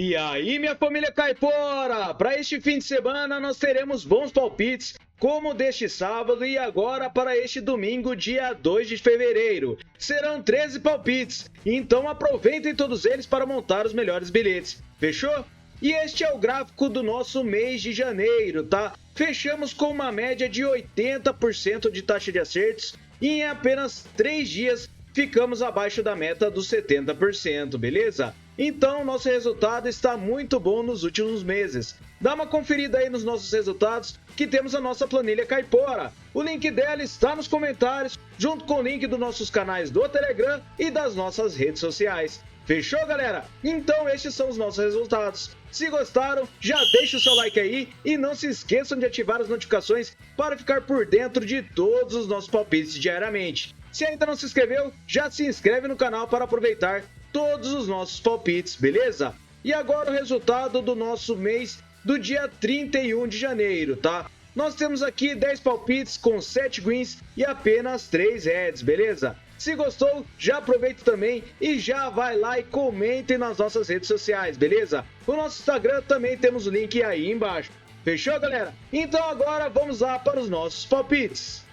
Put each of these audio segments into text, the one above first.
E aí, minha família caipora! Para este fim de semana nós teremos bons palpites, como deste sábado e agora para este domingo, dia 2 de fevereiro. Serão 13 palpites, então aproveitem todos eles para montar os melhores bilhetes. Fechou? E este é o gráfico do nosso mês de janeiro, tá? Fechamos com uma média de 80% de taxa de acertos e em apenas 3 dias ficamos abaixo da meta dos 70%, beleza? Então, nosso resultado está muito bom nos últimos meses. Dá uma conferida aí nos nossos resultados, que temos a nossa planilha caipora. O link dela está nos comentários, junto com o link dos nossos canais do Telegram e das nossas redes sociais. Fechou, galera? Então, estes são os nossos resultados. Se gostaram, já deixa o seu like aí e não se esqueçam de ativar as notificações para ficar por dentro de todos os nossos palpites diariamente. Se ainda não se inscreveu, já se inscreve no canal para aproveitar todos os nossos palpites, beleza? E agora o resultado do nosso mês do dia 31 de janeiro, tá? Nós temos aqui 10 palpites com 7 greens e apenas 3 reds, beleza? Se gostou, já aproveita também e já vai lá e comentem nas nossas redes sociais, beleza? O nosso Instagram também temos o link aí embaixo. Fechou, galera? Então agora vamos lá para os nossos palpites.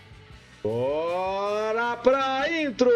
Bora pra intro!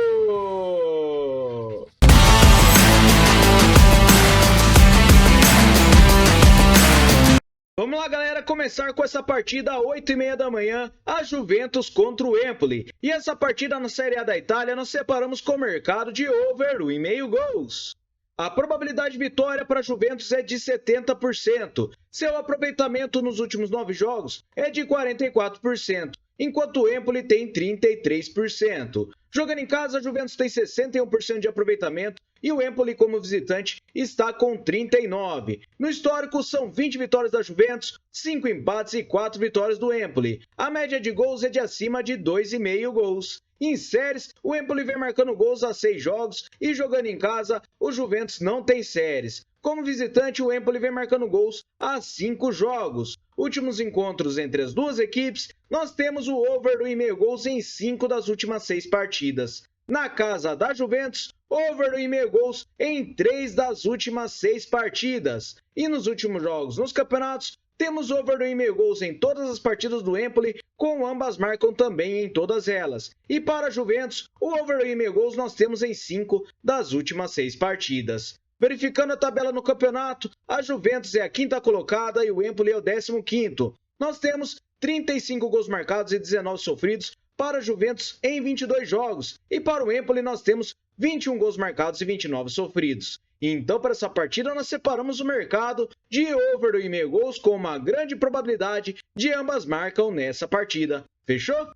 Vamos lá, galera, começar com essa partida às 8h30 da manhã, a Juventus contra o Empoli. E essa partida na Série A da Itália nós separamos com o mercado de over 1,5 gols. A probabilidade de vitória para a Juventus é de 70%. Seu aproveitamento nos últimos 9 jogos é de 44%, enquanto o Empoli tem 33%. Jogando em casa, a Juventus tem 61% de aproveitamento e o Empoli, como visitante, está com 39%. No histórico, são 20 vitórias da Juventus, 5 empates e 4 vitórias do Empoli. A média de gols é de acima de 2,5 gols. Em séries, o Empoli vem marcando gols há 6 jogos e jogando em casa, o Juventus não tem séries. Como visitante, o Empoli vem marcando gols há 5 jogos. Últimos encontros entre as duas equipes, nós temos o over 1,5 gols em 5 das últimas 6 partidas. Na casa da Juventus, over 1,5 gols em 3 das últimas 6 partidas. E nos últimos jogos nos campeonatos, temos over 1,5 gols em todas as partidas do Empoli, com ambas marcam também em todas elas. E para a Juventus, o over 1,5 gols nós temos em 5 das últimas 6 partidas. Verificando a tabela no campeonato, a Juventus é a 5ª colocada e o Empoli é o 15º. Nós temos 35 gols marcados e 19 sofridos para a Juventus em 22 jogos. E para o Empoli nós temos 21 gols marcados e 29 sofridos. Então, para essa partida, nós separamos o mercado de over 1,5 gols com uma grande probabilidade de ambas marcam nessa partida. Fechou?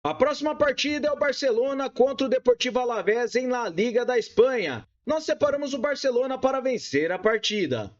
A próxima partida é o Barcelona contra o Deportivo Alavés em La Liga da Espanha. Nós separamos o Barcelona para vencer a partida.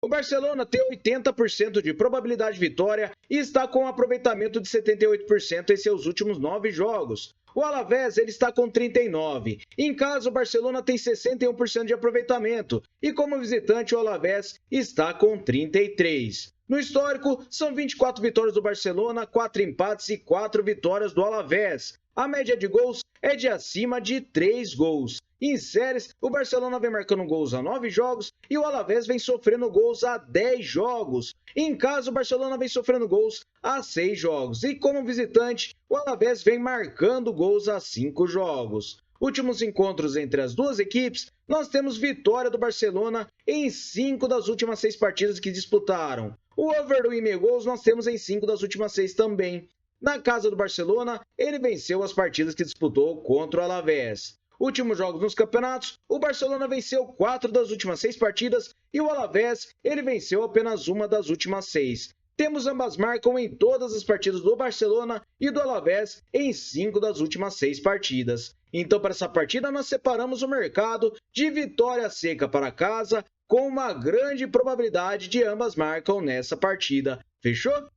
O Barcelona tem 80% de probabilidade de vitória e está com um aproveitamento de 78% em seus últimos 9 jogos. O Alavés ele está com 39%. Em casa, o Barcelona tem 61% de aproveitamento e como visitante, o Alavés está com 33%. No histórico, são 24 vitórias do Barcelona, 4 empates e 4 vitórias do Alavés. A média de gols é de acima de 3 gols. Em séries, o Barcelona vem marcando gols há 9 jogos e o Alavés vem sofrendo gols há 10 jogos. Em casa, o Barcelona vem sofrendo gols há 6 jogos. E como visitante, o Alavés vem marcando gols há 5 jogos. Últimos encontros entre as duas equipes, nós temos vitória do Barcelona em 5 das últimas 6 partidas que disputaram. O over 1,5 gols nós temos em 5 das últimas 6 também. Na casa do Barcelona, ele venceu as partidas que disputou contra o Alavés. Últimos jogos nos campeonatos, o Barcelona venceu 4 das últimas 6 partidas e o Alavés ele venceu apenas 1 das últimas 6. Temos ambas marcam em todas as partidas do Barcelona e do Alavés em 5 das últimas 6 partidas. Então, para essa partida, nós separamos o mercado de vitória seca para casa, com uma grande probabilidade de ambas marcam nessa partida. Fechou?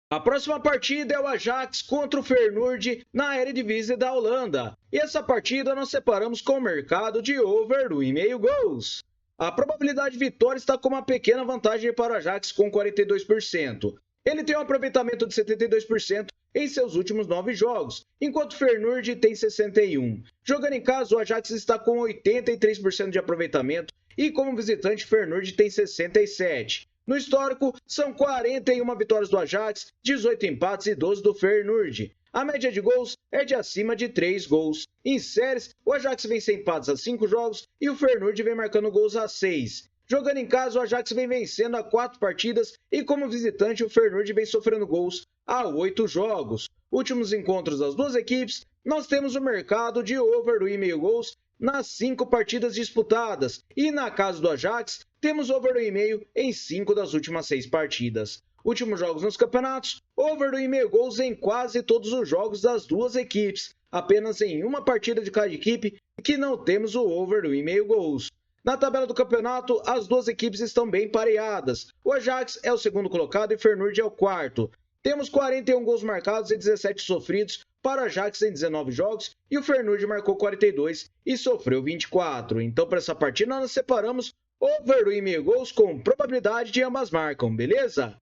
A próxima partida é o Ajax contra o Feyenoord na Eredivisie da Holanda. E essa partida nós separamos com o mercado de over 1,5 gols. A probabilidade de vitória está com uma pequena vantagem para o Ajax com 42%. Ele tem um aproveitamento de 72% em seus últimos 9 jogos, enquanto o Feyenoord tem 61%. Jogando em casa, o Ajax está com 83% de aproveitamento e como visitante o Feyenoord tem 67. No histórico, são 41 vitórias do Ajax, 18 empates e 12 do Feyenoord. A média de gols é de acima de 3 gols. Em séries, o Ajax vem sem empates a 5 jogos e o Feyenoord vem marcando gols a 6. Jogando em casa, o Ajax vem vencendo a 4 partidas e como visitante o Feyenoord vem sofrendo gols a 8 jogos. Últimos encontros das duas equipes, nós temos o mercado de over do 1,5 gols nas 5 partidas disputadas e na casa do Ajax temos over do 1,5 em 5 das últimas 6 partidas. Últimos jogos nos campeonatos, over do 1,5 gols em quase todos os jogos das duas equipes, apenas em uma partida de cada equipe que não temos o over do 1,5 gols. Na tabela do campeonato, as duas equipes estão bem pareadas. O Ajax é o segundo colocado e o Feyenoord é o quarto. Temos 41 gols marcados e 17 sofridos para o Ajax em 19 jogos e o Feyenoord marcou 42 e sofreu 24. Então, para essa partida, nós separamos over do 1,5 gols com probabilidade de ambas marcam, beleza?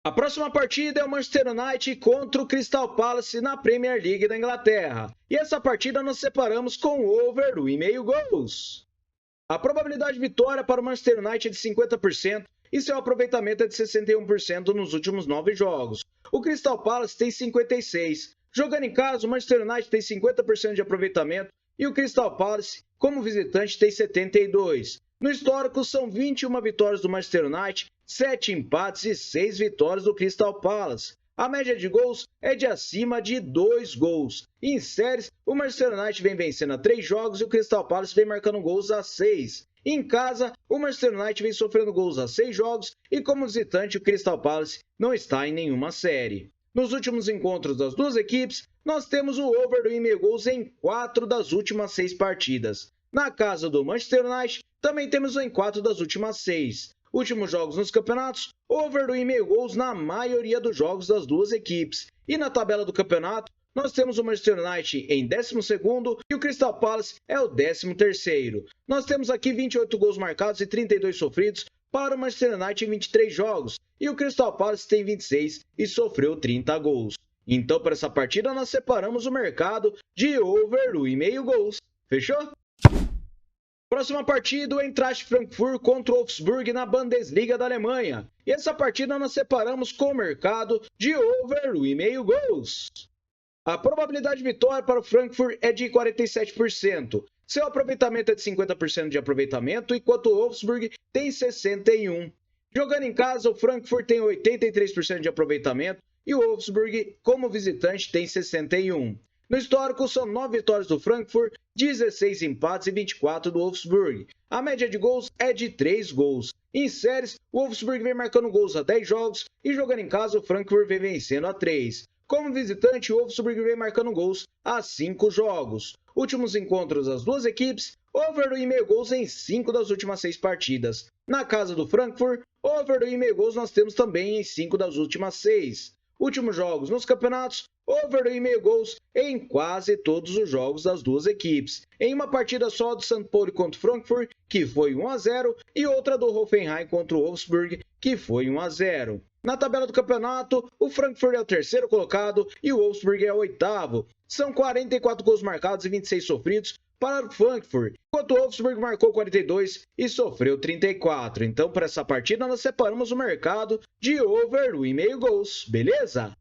A próxima partida é o Manchester United contra o Crystal Palace na Premier League da Inglaterra. E essa partida nós separamos com over do 1,5 gols. A probabilidade de vitória para o Manchester United é de 50% e seu aproveitamento é de 61% nos últimos 9 jogos. O Crystal Palace tem 56%. Jogando em casa, o Manchester United tem 50% de aproveitamento e o Crystal Palace, como visitante, tem 72%. No histórico, são 21 vitórias do Manchester United, 7 empates e 6 vitórias do Crystal Palace. A média de gols é de acima de 2 gols. Em séries, o Manchester United vem vencendo a 3 jogos e o Crystal Palace vem marcando gols a 6. Em casa, o Manchester United vem sofrendo gols a 6 jogos e como visitante o Crystal Palace não está em nenhuma série. Nos últimos encontros das duas equipes, nós temos o over do 1,5 gols em 4 das últimas 6 partidas. Na casa do Manchester United, também temos em 4 das últimas 6. Últimos jogos nos campeonatos, over do 1,5 gols na maioria dos jogos das duas equipes. E na tabela do campeonato, nós temos o Manchester United em 12º e o Crystal Palace é o 13º. Nós temos aqui 28 gols marcados e 32 sofridos para o Manchester United em 23 jogos. E o Crystal Palace tem 26 e sofreu 30 gols. Então, para essa partida, nós separamos o mercado de over do 1,5 gols. Fechou? Próxima partida, o Eintracht Frankfurt contra o Wolfsburg na Bundesliga da Alemanha. E essa partida nós separamos com o mercado de over do 1,5 gols. A probabilidade de vitória para o Frankfurt é de 47%. Seu aproveitamento é de 50% de aproveitamento, enquanto o Wolfsburg tem 61%. Jogando em casa, o Frankfurt tem 83% de aproveitamento e o Wolfsburg, como visitante, tem 61%. No histórico, são 9 vitórias do Frankfurt, 16 empates e 24 do Wolfsburg. A média de gols é de 3 gols. Em séries, o Wolfsburg vem marcando gols a 10 jogos e jogando em casa, o Frankfurt vem vencendo a 3. Como visitante, o Wolfsburg vem marcando gols a 5 jogos. Últimos encontros das duas equipes, over do 1,5 gols em 5 das últimas 6 partidas. Na casa do Frankfurt, over do 1,5 gols nós temos também em 5 das últimas 6. Últimos jogos nos campeonatos, over do 1,5 gols em quase todos os jogos das duas equipes. Em uma partida só do St. Pauli contra o Frankfurt, que foi 1-0, e outra do Hoffenheim contra o Wolfsburg, que foi 1-0. Na tabela do campeonato, o Frankfurt é o 3º colocado e o Wolfsburg é o 8º. São 44 gols marcados e 26 sofridos para o Frankfurt, enquanto o Wolfsburg marcou 42 e sofreu 34. Então, para essa partida, nós separamos o mercado de over do 1,5 gols, beleza?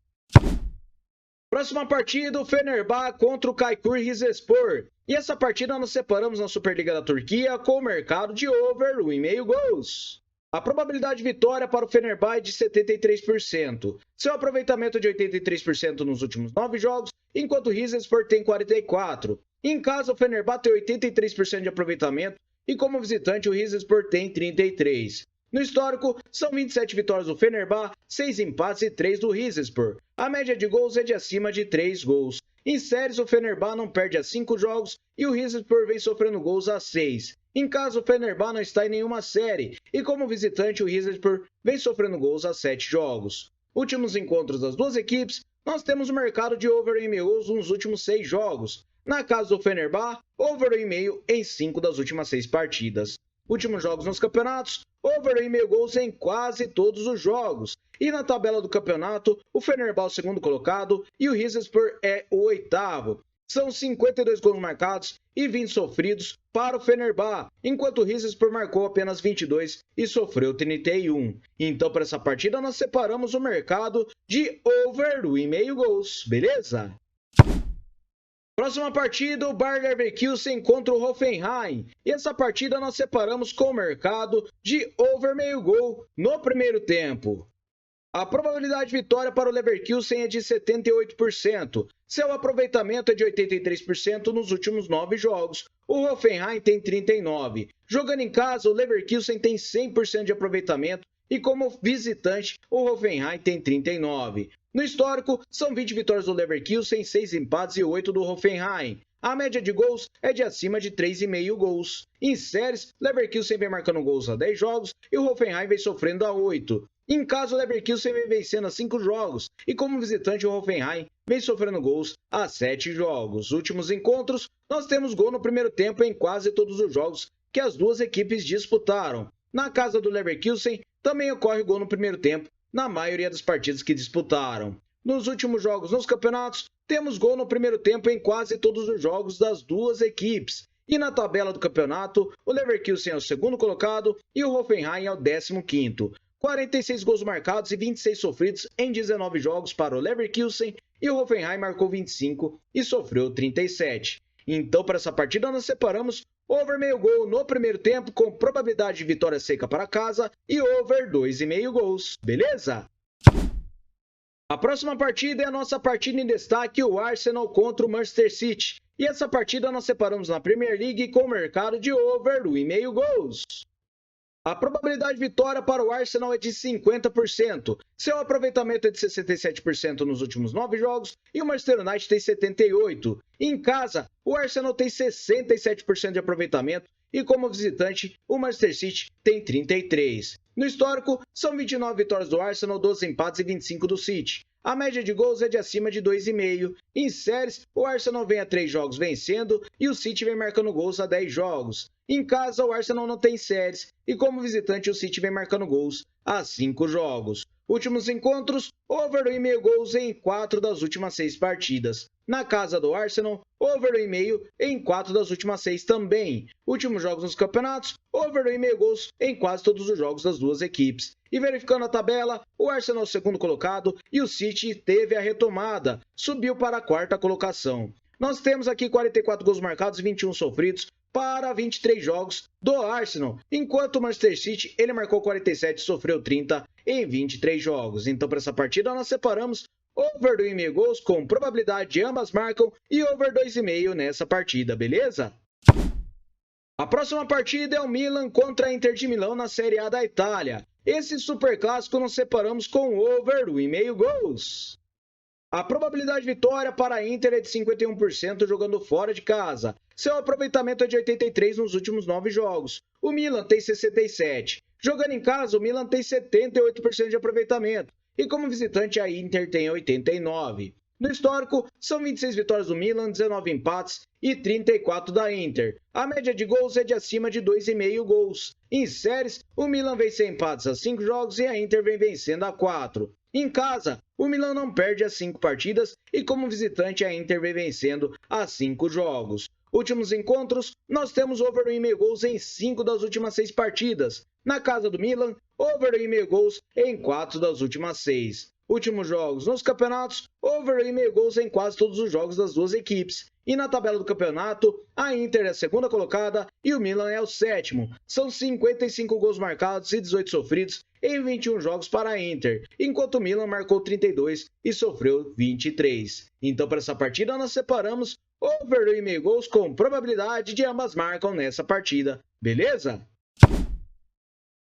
Próxima partida, o Fenerbahçe contra o Kayseri Rizespor. E essa partida nós separamos na Superliga da Turquia com o mercado de over do 1,5 gols. A probabilidade de vitória para o Fenerbahçe é de 73%. Seu aproveitamento é de 83% nos últimos 9 jogos, enquanto o Rizespor tem 44%. Em casa, o Fenerbahçe tem 83% de aproveitamento e como visitante o Rizespor tem 33%. No histórico, são 27 vitórias do Fenerbahçe, 6 empates e 3 do Rizespor. A média de gols é de acima de 3 gols. Em séries, o Fenerbahçe não perde a 5 jogos e o Rizespor vem sofrendo gols a 6. Em casa, o Fenerbahçe não está em nenhuma série e como visitante o Rizespor vem sofrendo gols a 7 jogos. Últimos encontros das duas equipes, nós temos o mercado de over em gols nos últimos 6 jogos. Na casa do Fenerbahçe, over 1,5 em 5 das últimas 6 partidas. Últimos jogos nos campeonatos, over 1,5 gols em quase todos os jogos. E na tabela do campeonato, o Fenerbahçe é o 2º colocado e o Rizespor é o 8º. são 52 gols marcados e 20 sofridos para o Fenerbahçe, enquanto o Rizespor marcou apenas 22 e sofreu 31. Então, para essa partida, nós separamos o mercado de over 1,5 gols, beleza? Próxima partida, o Bayer Leverkusen contra o Hoffenheim. E essa partida nós separamos com o mercado de over meio gol no primeiro tempo. A probabilidade de vitória para o Leverkusen é de 78%. Seu aproveitamento é de 83% nos últimos 9 jogos. O Hoffenheim tem 39%. Jogando em casa, o Leverkusen tem 100% de aproveitamento e como visitante, o Hoffenheim tem 39%. No histórico, são 20 vitórias do Leverkusen, 6 empates e 8 do Hoffenheim. A média de gols é de acima de 3,5 gols. Em séries, Leverkusen vem marcando gols a 10 jogos e o Hoffenheim vem sofrendo a 8. Em casa, o Leverkusen vem vencendo a 5 jogos e como visitante, o Hoffenheim vem sofrendo gols a 7 jogos. Últimos encontros, nós temos gol no primeiro tempo em quase todos os jogos que as duas equipes disputaram. Na casa do Leverkusen, também ocorre gol no primeiro tempo na maioria das partidas que disputaram. Nos últimos jogos nos campeonatos, temos gol no primeiro tempo em quase todos os jogos das duas equipes. E na tabela do campeonato, o Leverkusen é o segundo colocado e o Hoffenheim é o 15º. 46 gols marcados e 26 sofridos em 19 jogos para o Leverkusen e o Hoffenheim marcou 25 e sofreu 37. Então, para essa partida, nós separamos over meio gol no primeiro tempo com probabilidade de vitória seca para casa e over 2,5 gols, beleza? A próxima partida é a nossa partida em destaque, o Arsenal contra o Manchester City. E essa partida nós separamos na Premier League com o mercado de over 1,5 gols. A probabilidade de vitória para o Arsenal é de 50%. Seu aproveitamento é de 67% nos últimos 9 jogos e o Manchester United tem 78%. Em casa, o Arsenal tem 67% de aproveitamento e como visitante, o Manchester City tem 33%. No histórico, são 29 vitórias do Arsenal, 12 empates e 25 do City. A média de gols é de acima de 2,5. Em séries, o Arsenal vem a 3 jogos vencendo e o City vem marcando gols a 10 jogos. Em casa, o Arsenal não tem séries e como visitante o City vem marcando gols a 5 jogos. Últimos encontros, over 1,5 gols em 4 das últimas 6 partidas. Na casa do Arsenal, over 1,5 em 4 das últimas 6 também. Últimos jogos nos campeonatos, over 1,5 gols em quase todos os jogos das duas equipes. E verificando a tabela, o Arsenal é o segundo colocado e o City teve a retomada, subiu para a quarta colocação. Nós temos aqui 44 gols marcados e 21 sofridos para 23 jogos do Arsenal, enquanto o Manchester City ele marcou 47 e sofreu 30 em 23 jogos. Então, para essa partida, nós separamos over 2,5 gols com probabilidade de ambas marcam e over 2,5 nessa partida, beleza? A próxima partida é o Milan contra a Inter de Milão na Série A da Itália. Esse superclássico nós separamos com over 1,5 gols. A probabilidade de vitória para a Inter é de 51% jogando fora de casa. Seu aproveitamento é de 83% nos últimos 9 jogos. O Milan tem 67%. Jogando em casa, o Milan tem 78% de aproveitamento. E como visitante, a Inter tem 89%. No histórico, são 26 vitórias do Milan, 19 empates e 34 da Inter. A média de gols é de acima de 2,5 gols. Em séries, o Milan vem sem empates a 5 jogos e a Inter vem vencendo a 4. Em casa, o Milan não perde as 5 partidas e como visitante a Inter vem vencendo a 5 jogos. Últimos encontros, nós temos over 1,5 gols em 5 das últimas 6 partidas. Na casa do Milan, over 1,5 gols em 4 das últimas 6. Últimos jogos nos campeonatos, over 1,5 gols em quase todos os jogos das duas equipes. E na tabela do campeonato, a Inter é a segunda colocada e o Milan é o 7º. São 55 gols marcados e 18 sofridos em 21 jogos para a Inter, enquanto o Milan marcou 32 e sofreu 23. Então, para essa partida, nós separamos over 1,5 gols com probabilidade de ambas marcam nessa partida, beleza?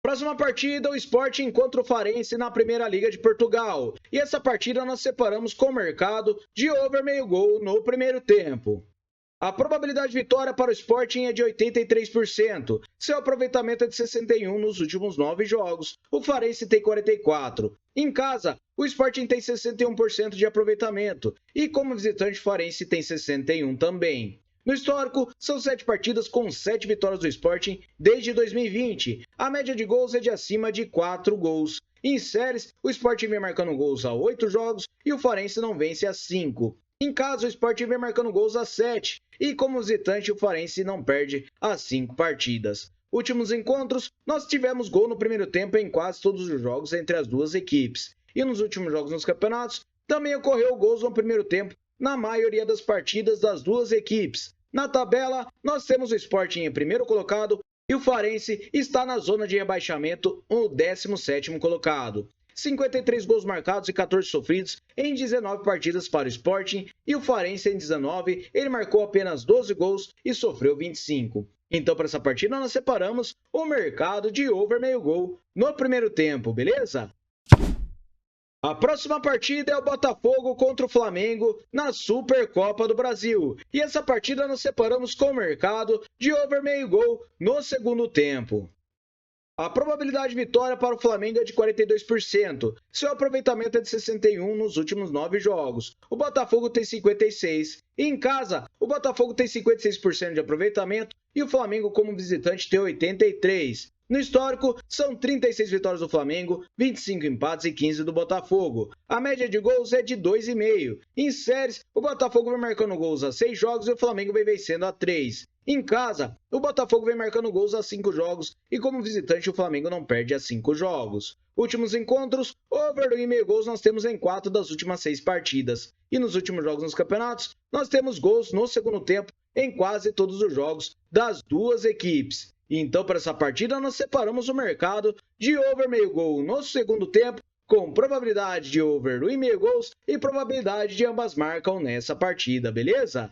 Próxima partida, o Sporting contra o Farense na Primeira Liga de Portugal. E essa partida nós separamos com o mercado de over meio gol no primeiro tempo. A probabilidade de vitória para o Sporting é de 83%. Seu aproveitamento é de 61% nos últimos 9 jogos. O Farense tem 44%. Em casa, o Sporting tem 61% de aproveitamento. E como visitante, o Farense tem 61% também. No histórico, são 7 partidas com 7 vitórias do Sporting desde 2020. A média de gols é de acima de 4 gols. Em séries, o Sporting vem marcando gols a 8 jogos e o Farense não vence a 5. Em casa, o Sport vem marcando gols a 7 e como visitante o Farense não perde as 5 partidas. Últimos encontros, nós tivemos gol no primeiro tempo em quase todos os jogos entre as duas equipes. E nos últimos jogos nos campeonatos, também ocorreu gols no primeiro tempo na maioria das partidas das duas equipes. Na tabela, nós temos o Sport em primeiro colocado e o Farense está na zona de rebaixamento, o 17º colocado. 53 gols marcados e 14 sofridos em 19 partidas para o Sporting e o Farense em 19, ele marcou apenas 12 gols e sofreu 25. Então, para essa partida, nós separamos o mercado de over meio gol no primeiro tempo, beleza? A próxima partida é o Botafogo contra o Flamengo na Supercopa do Brasil. E essa partida nós separamos com o mercado de over meio gol no segundo tempo. A probabilidade de vitória para o Flamengo é de 42%. Seu aproveitamento é de 61% nos últimos 9 jogos. O Botafogo tem 56%. E em casa, o Botafogo tem 56% de aproveitamento e o Flamengo como visitante tem 83%. No histórico, são 36 vitórias do Flamengo, 25 empates e 15 do Botafogo. A média de gols é de 2,5. Em séries, o Botafogo vem marcando gols a 6 jogos e o Flamengo vem vencendo a 3. Em casa, o Botafogo vem marcando gols a 5 jogos e como visitante o Flamengo não perde a 5 jogos. Últimos encontros, over 2,5 gols nós temos em 4 das últimas 6 partidas. E nos últimos jogos nos campeonatos, nós temos gols no segundo tempo em quase todos os jogos das duas equipes. Então, para essa partida, nós separamos o mercado de over meio gol no segundo tempo, com probabilidade de over 1,5 gols e probabilidade de ambas marcam nessa partida, beleza?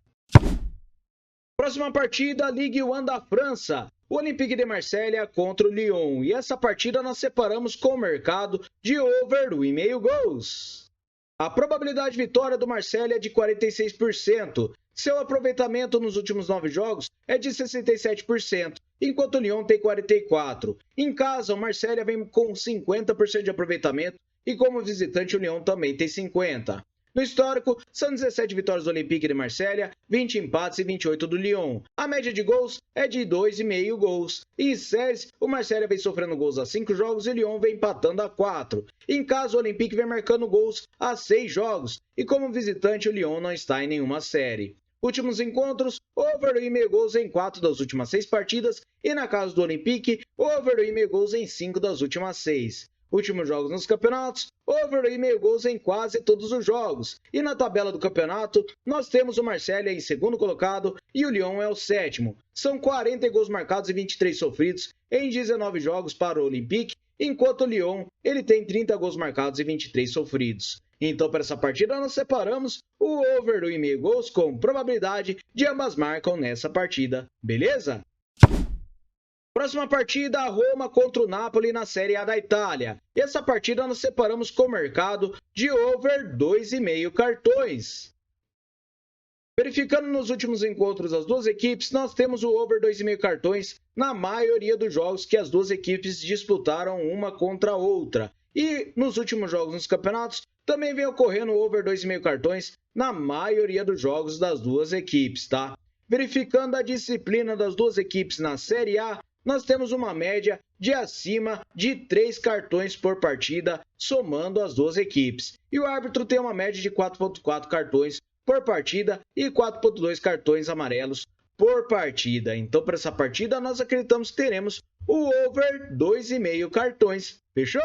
Próxima partida, Ligue 1 da França, o Olympique de Marselha contra o Lyon. E essa partida nós separamos com o mercado de over 1,5 gols. A probabilidade de vitória do Marselha é de 46%. Seu aproveitamento nos últimos 9 jogos é de 67%, enquanto o Lyon tem 44%. Em casa, o Marselha vem com 50% de aproveitamento e como visitante o Lyon também tem 50%. No histórico, são 17 vitórias do Olympique de Marselha, 20 empates e 28 do Lyon. A média de gols é de 2,5 gols. E em séries, o Marselha vem sofrendo gols a 5 jogos e o Lyon vem empatando a 4. Em casa, o Olympique vem marcando gols a 6 jogos. E como visitante, o Lyon não está em nenhuma série. Últimos encontros, over 1,5 gols em 4 das últimas 6 partidas. E na casa do Olympique, over 1,5 gols em 5 das últimas 6. Últimos jogos nos campeonatos, over 1,5 gols em quase todos os jogos. E na tabela do campeonato, nós temos o Marselha em segundo colocado e o Lyon é o 7º. São 40 gols marcados e 23 sofridos em 19 jogos para o Olympique, enquanto o Lyon ele tem 30 gols marcados e 23 sofridos. Então, para essa partida, nós separamos o over 1,5 gols com probabilidade de ambas marcam nessa partida, beleza? Próxima partida, Roma contra o Napoli na Série A da Itália. E essa partida nós separamos com o mercado de over 2,5 cartões. Verificando nos últimos encontros das duas equipes, nós temos o over 2,5 cartões na maioria dos jogos que as duas equipes disputaram uma contra a outra. E nos últimos jogos nos campeonatos, também vem ocorrendo o over 2,5 cartões na maioria dos jogos das duas equipes, tá? Verificando a disciplina das duas equipes na Série A, nós temos uma média de acima de 3 cartões por partida, somando as duas equipes. E o árbitro tem uma média de 4,4 cartões por partida e 4,2 cartões amarelos por partida. Então, para essa partida, nós acreditamos que teremos o over 2,5 cartões. Fechou?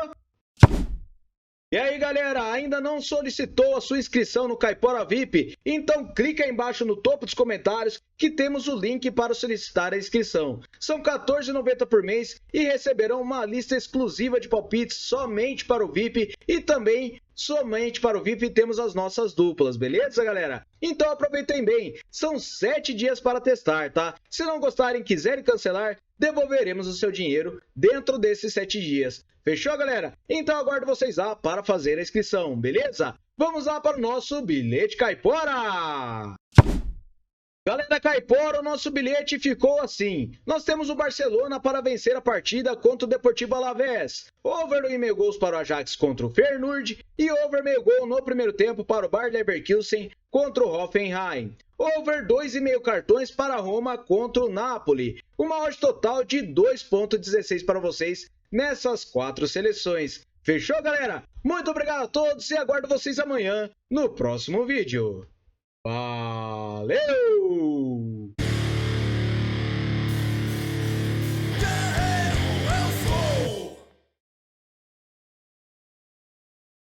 E aí, galera, ainda não solicitou a sua inscrição no Caipora VIP? Então clica aí embaixo no topo dos comentários que temos o link para solicitar a inscrição. São R$ 14,90 por mês e receberão uma lista exclusiva de palpites somente para o VIP e também somente para o VIP temos as nossas duplas, beleza, galera? Então aproveitem bem, são 7 dias para testar, tá? Se não gostarem e quiserem cancelar, devolveremos o seu dinheiro dentro desses 7 dias. Fechou, galera? Então aguardo vocês lá para fazer a inscrição, beleza? Vamos lá para o nosso bilhete Caipora! Galera Caipora, o nosso bilhete ficou assim. Nós temos o Barcelona para vencer a partida contra o Deportivo Alavés. Over 1,5 gols para o Ajax contra o Feyenoord e over meio gol no primeiro tempo para o Bayer Leverkusen contra o Hoffenheim. Over 2,5 cartões para Roma contra o Napoli. Uma odd total de 2,16 para vocês nessas 4 seleções. Fechou, galera? Muito obrigado a todos e aguardo vocês amanhã no próximo vídeo. Valeu!